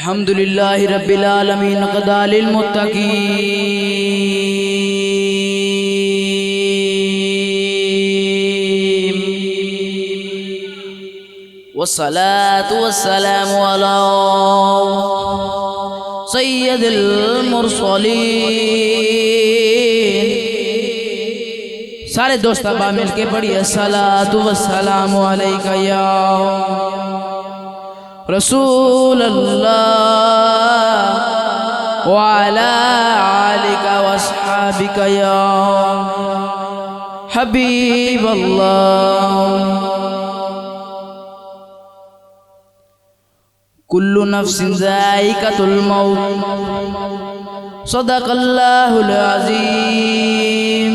الحمدللہ رب العالمین قضا للمتقین والصلاة والسلام علی سید المرسلین۔ سارے دوست احباب مل کے پڑھیے الصلاة والسلام علیکہ یا رسول اللہ وعلا آلک واصحابک یا حبیب اللہ۔ کل نفس ذائقۃ الموت، صدق اللہ العظیم۔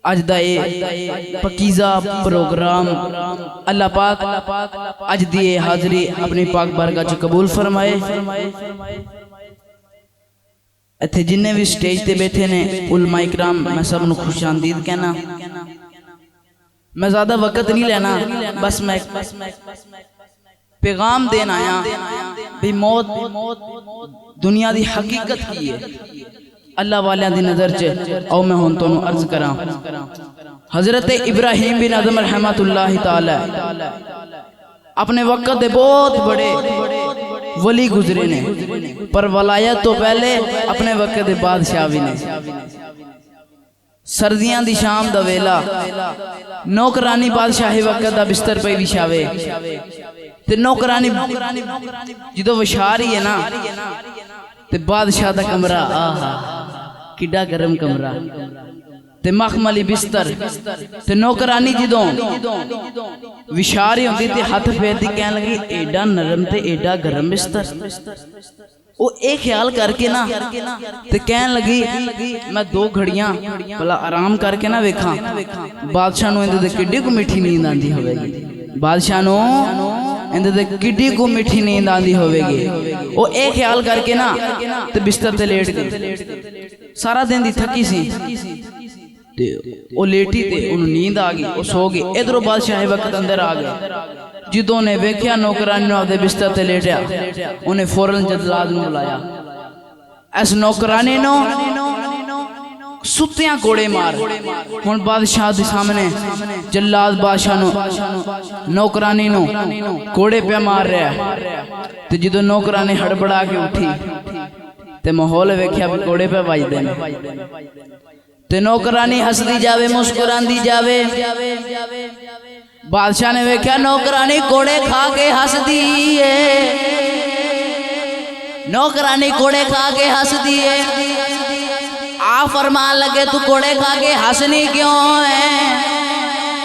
اج دا پکیزہ پروگرام اللہ پاک اج دی حاضری اپنی پاک بارگاہ چ قبول فرمائے۔ ایتھے جننے بھی سٹیج تے بیٹھے نے علماء اکرام، میں سب نو خوش آمدید کہنا۔ میں زیادہ وقت نہیں لینا، بس میں پیغام دین آیا بھی موت دنیا دی حقیقت کی ہے۔ اللہ والیاں دی نظر چے او میں ہون تو عرض کراں، حضرت ابراہیم بن ادم رحمت اللہ تعالی اپنے وقت دے بہت بڑے ولی گزرے نے، پر ولایت تو پہلے اپنے وقت دے بادشاہ بھی نے۔ سردیاں دی شام دا ویلا نوکرانی بادشاہی وقت دا بستر پہ وچھاوے تے نوکرانی جدو وچھا رہی ہے نا تے بادشاہ دا کمرہ آہا کڈا گرم کمرہ تے مخملی بستر تے نوکرانی جدوں وچھا رہی ہوندی تے ہاتھ پھیر دی کہن لگی ایڈا نرم تے ایڈا گرم بستر۔ وہ ایک خیال کر کے نا تے کہن لگی میں دو گھڑیاں بلا آرام کر کے نا ویکھاں بادشاہ نو اندے کڈی کو میٹھی نیند آندی ہوئے گی، بادشاہ نو اندے کڈی کو میٹھی نیند آندی ہوئے گی۔ وہ ایک خیال کر کے نا تے بستر تے لیٹ گئی، سارا دن دی تھکی سی وہ لیٹی تے انہوں نیند آگئی، وہ سو گئی۔ ادھروں بادشاہ وقت اندر آگئے، جدوں نے ویکھیا نوکرانی نو دے بستر تے لیٹیا، انہیں فوراً جلاد نو بلایا۔ اس نوکرانی نو ستیاں کوڑے مار، ہن بادشاہ دے سامنے جلاد بادشاہ نو نوکرانی نو کوڑے پہ مار رہا ہے۔ تے جدوں نوکرانی ہڑبڑا کے اٹھی تے ماحول ویکھیا بھی کوڑے پہ وجدے نے تے نوکرانی ہس دی جاوے مسکران دی جاوے۔ بادشاہ نے ویکھیا نوکرانی کوڑے کھا کے ہس دیئے، نوکرانی کوڑے کھا کے ہس دیئے۔ آ فرمان لگے تو کوڑے کھا کے ہسنی کیوں ہے؟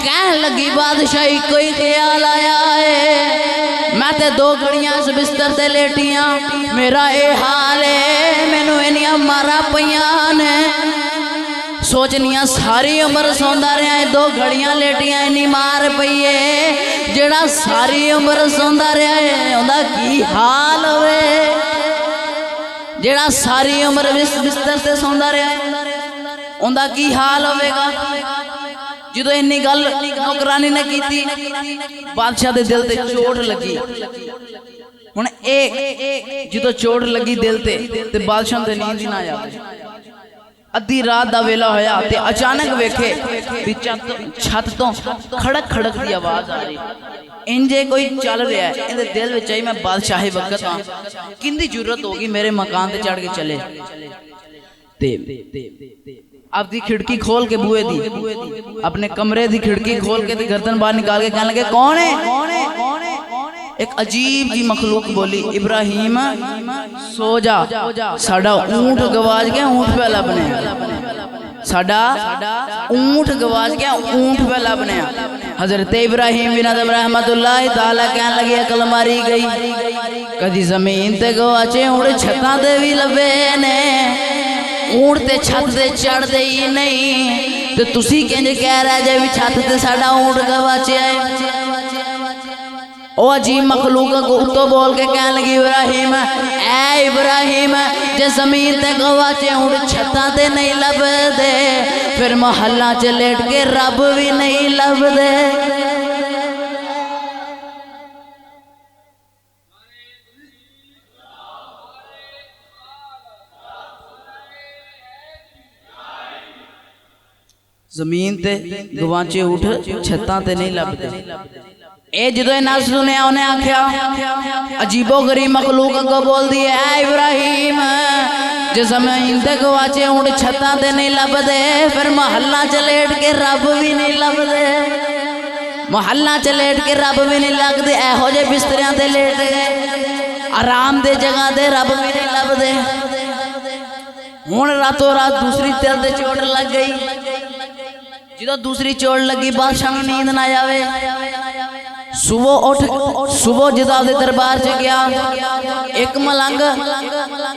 کہن لگی بادشاہی کوئی خیال آیا ہے، میں تے دو گھڑیاں اس بستر تے لیٹیاں، میرا اے حال ہے، میں نو انیاں مارا پیان ہے۔ سوچنیاں ساری عمر سوندہ رہا ہے، دو گھڑیاں لیٹیاں انہی مار پئیے، جڑا ساری عمر سوندہ رہا ہے اندہ کی حال ہوئے، جڑا ساری عمر بستر سے سوندہ رہا ہے اندہ کی حال ہوئے گا۔ جدو انہی گل نوکرانی نے کی تھی، بادشاہ دے دل تے چوٹ لگی۔ جدو چوٹ لگی دل تے بادشاہ دے نیند ہی نہ آیا۔ ادھی رات دا ویلا ہویا تے اچانک ویکھے چھت تو کھڑک کھڑک دی آواز آ رہی، انجے کوئی چل رہا ہے۔ اندے دل وچ آئی میں بادشاہی وقت ہاں، کندی جرت ہوگی میرے مکان تے چڑھ کے چلے۔ اب دی کھڑکی کھول کے بوئے دی اپنے کمرے دی کھڑکی کھول کے گردن باہر نکال کے کہنے لگے کون ہے؟ ایک عجیب جی مخلوق بولی ابراہیم سو جا، ساڑا اونٹ گواج گیا، اونٹ پہ لبنے، ساڑا اونٹ گواج گیا، اونٹ پہ لبنے۔ حضرت ابراہیم بن ادم رحمت اللہ تعالیٰ کہنے لگی عقل ماری گئی، کدی زمین تے گواچے اونٹ چھتاں دے بھی لبے نے، اونٹ تے چھت دے چڑھ دے ہی نہیں، تو تسی کہنے کہہ رہا جائے بھی چھت تے ساڑا اونٹ گواچے آئے۔ او عجیب مخلوق کو اتو بول کے کہنے لگی ابراہیم اے ابراہیم جے زمین تے گواچے اونٹ چھتاں تے نہیں لب دے پھر محلہ چ لیٹ کے رب بھی نہیں لب دے۔ زمین تے گوانچے اٹھ چھتاں تے نہیں لبدے اے جدو نہ سنیا انہیں آکھیا عجیب و غریب مخلوق کو بول دی اے ابراہیم جو زمین تے گواچے اونٹ چھتاں تے نہیں لبدے پھر محلہ چلیٹ کے رب بھی نہیں لبدے محلہ چلیٹ کے رب بھی نہیں لگدے اے ہو جے بستریاں تے لیٹ گئے آرام دے جگہ دے رب بھی نہیں لبدے ہون راتوں رات دوسری تل دے چوٹ لگ گئی جدو دوسری چوٹ لگی بادشاہ میں نیند نہ آوے صبح جدو آپ دے دربار چ گیا ایک ملنگ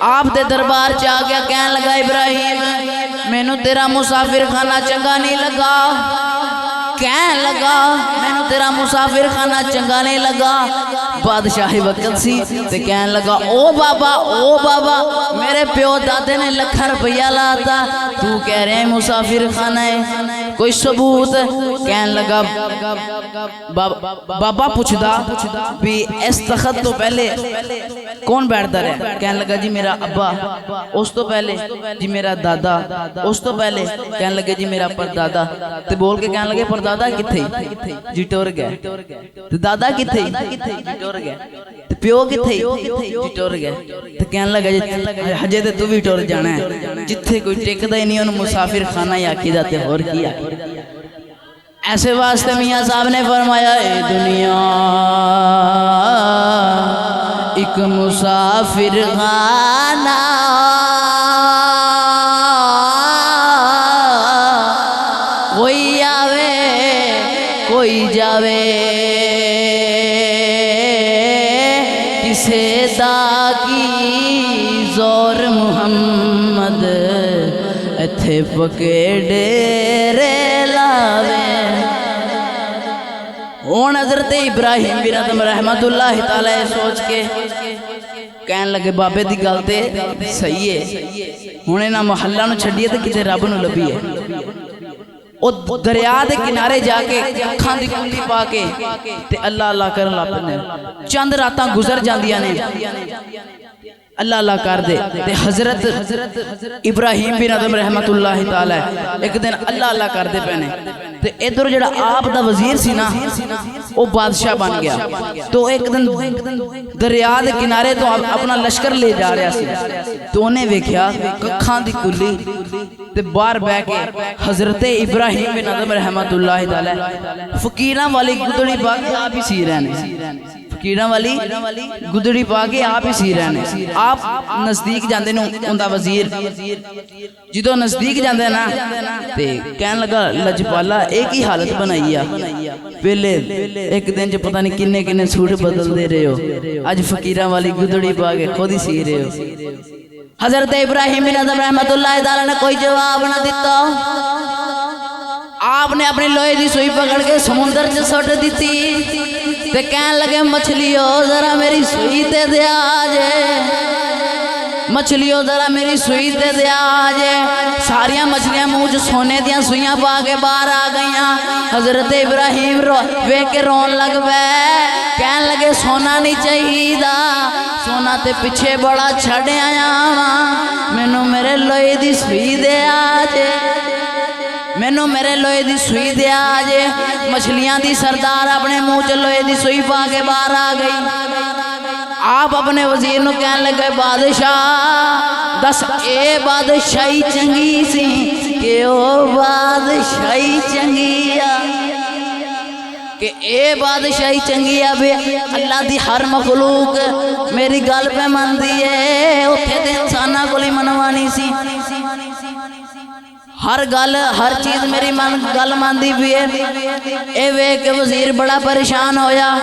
آپ دے دربار چ آ گیا کہنے لگا ابراہیم مینوں تیرا مسافر خانہ چنگا نہیں لگا کہنے لگا مینوں تیرا مسافر خانہ چنگا نہیں لگا بادشاہی وقت سی تے کہنے لگا او بابا میرے پیو دادے نے لکھا روپیہ لاتا تو کہہ رہے ہیں مسافر خانہ ہے کوئی ثبوت کہنے لگا بابا پوچھدا بھی اس تخت تو پہلے کون بیٹھتا رہے کہنے لگا جی میرا ابا اس تو پہلے جی میرا دادا اس تو پہلے کہنے لگا جی میرا پردادا تے بول کے کہنے لگے پردادا کتھے جی ٹور گئے تے دادا کتھے جی ٹور گئے تے پیو کتھے جی ٹور گئے تے کہنے لگا جی ہجے تے تو بھی ٹور جانا ہے جتھے کوئی ٹکدا ہی نہیں انہوں مسافر خانہ ہی آکی جاتے اور کیا ایسے واسطے میاں صاحب نے فرمایا اے دنیا ایک مسافر خانہ کوئی آوے کوئی جاوے کسے دا کی زور محمد ایتھے پکے ڈیرے لاوے ہون حضرت ابراہیم بن ادم رحمت اللہ تعالی سوچ کے کہنے لگے بابے دی گلتے صحیح ہے ہونے نہ محلہ نو چھڑیے تے کتے رب نو لبی ہے او دریا دے کنارے جا کے اکھاں دی کلی پا کے تے اللہ اللہ کرن لا پنے چند راتاں گزر جاندیاں نے اللہ اللہ کر دے تے حضرت ابراہیم بن ادم رحمت اللہ تعالی ایک دن اللہ اللہ کر دے پہنے تے ادھر جڑا آپ دا وزیر سی نا وہ بادشاہ بن گیا تو ایک دن دریا دے کنارے تو اپنا لشکر لے جا رہا سی تو انہیں ویکھیا ککھاں دی کلی تے باہر بہ کے حضرت ابراہیم بن ادم رحمت اللہ تعالی فقیراں والی گدڑی پا کے آپ ہی سی رہنے فقیراں والی گدڑی پا کے آپ ہی سی رہنے آپ نزدیک جاندے نو اوندا وزیر جدو نزدیک جاندے نا تے کہنے لگا لجپالا ایک ہی حالت بنائی ہے پہلے ایک دن جو پتہ نہیں کنے کنے سوٹ بدل دے رہے ہو آج فقیراں والی گدڑی پا کے خود ہی سی رہے ہو حضرت ابراہیم بن ادم رحمت اللہ تعالی نے کوئی جواب نہ دیتا آپ نے اپنی لوہے دی سوئی پکڑ کے سمندر سے سٹ دیتی تے کہنے لگے مچھلیوں ذرا میری سوئی تے دیا جے مچھلیوں ذرا میری سوئی تے دیا جے ساریاں مچھلیاں منہ سونے دیاں سوئیاں پا کے باہر آ گئیاں حضرت ابراہیم ویکھ کے رون لگ پے کہنے لگے سونا نہیں چاہیے دا سونا تے پیچھے بڑا چھڑ آیا مینوں میرے لوہے دی سوئی دے آجے مینوں میرے لوہے دی سوئی دے آجے مچھلیاں دی سردار اپنے منہ چ لوہے دی سوئی پا کے باہر آ گئی آپ اپنے وزیر نو کہنے لگے بادشاہ دس اے بادشاہی چنگی سی کہ او بادشاہی چنگی کہ اے بادشاہی چنگی بے اللہ دی ہر مخلوق میری گل پہ من دیئے اتھے تے انسانہ کو لی منوانی سی ہر گل ہر چیز میری گل ماندی بھی ہے اے وے کہ وزیر بڑا پریشان ہویا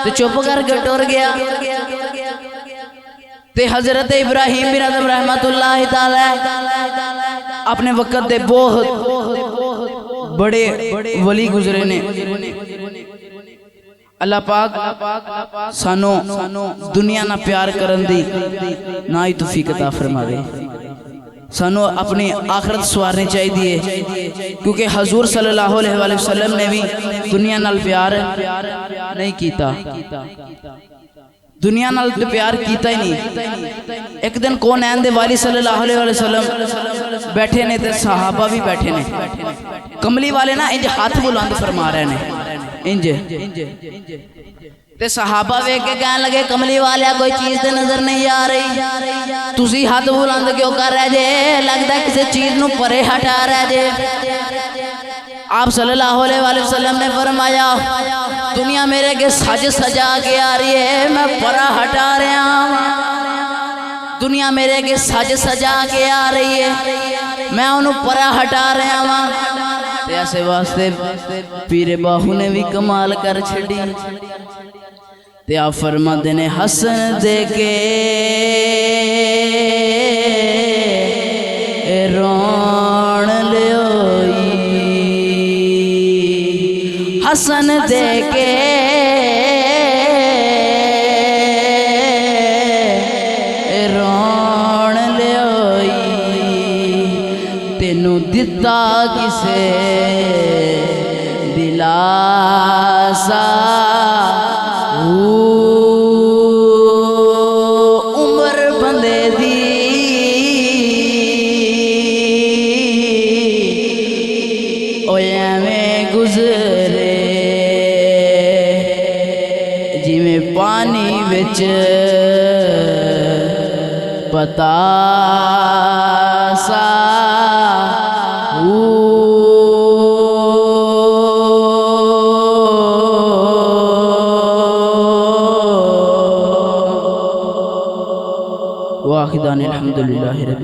تو چپ کر کے ٹر گیا تے حضرت ابراہیم بن ادم رحمت اللہ تعالی اپنے وقت دے بہت بڑے ولی گزرے نے اللہ پاک سانو دنیا نہ پیار کرن دی نہ ہی توفیق عطا فرماوے سانو اپنی آخرت سوارنے چاہی دیئے کیونکہ حضور صلی اللہ علیہ وسلم نے بھی دنیا نال پیار نہیں کیتا دنیا نال تے پیار کیتا ہی نہیں. ایک دن کونین دے والی صلی اللہ علیہ وسلم بیٹھے نے تے صحابہ بھی بیٹھے نے. کملی والے نا انج ہاتھ بلند فرما رہے نے انج تے صحابہ ویکھ کے کہنے لگے کملی والے کوئی چیز تے نظر نہیں آ رہی, تسی ہاتھ بلند کیوں کر رہے جے, لگتا ہے کسی چیز نو پرے ہٹا رہے جے. آپ صلی اللہ علیہ وسلم نے فرمایا دنیا میرے کے سج سجا کے آ رہی ہے, میں پرا ہٹا رہا ہوں. دنیا میرے کے سج سجا کے آ رہی ہے, میں انہوں پرا ہٹا رہا ہوں. ایسے واسطے پیر باہو نے بھی کمال کر چھڑی. تے آپ فرماتے نے حسن دے کے رون لیوئی, حسن دے کے رون لیوئی, تینوں دتا کسے دلاسا, عمر بندے دی اوے ایویں گزرے جی میں پانی وچ پتاسا. واخدان الحمدللہ رب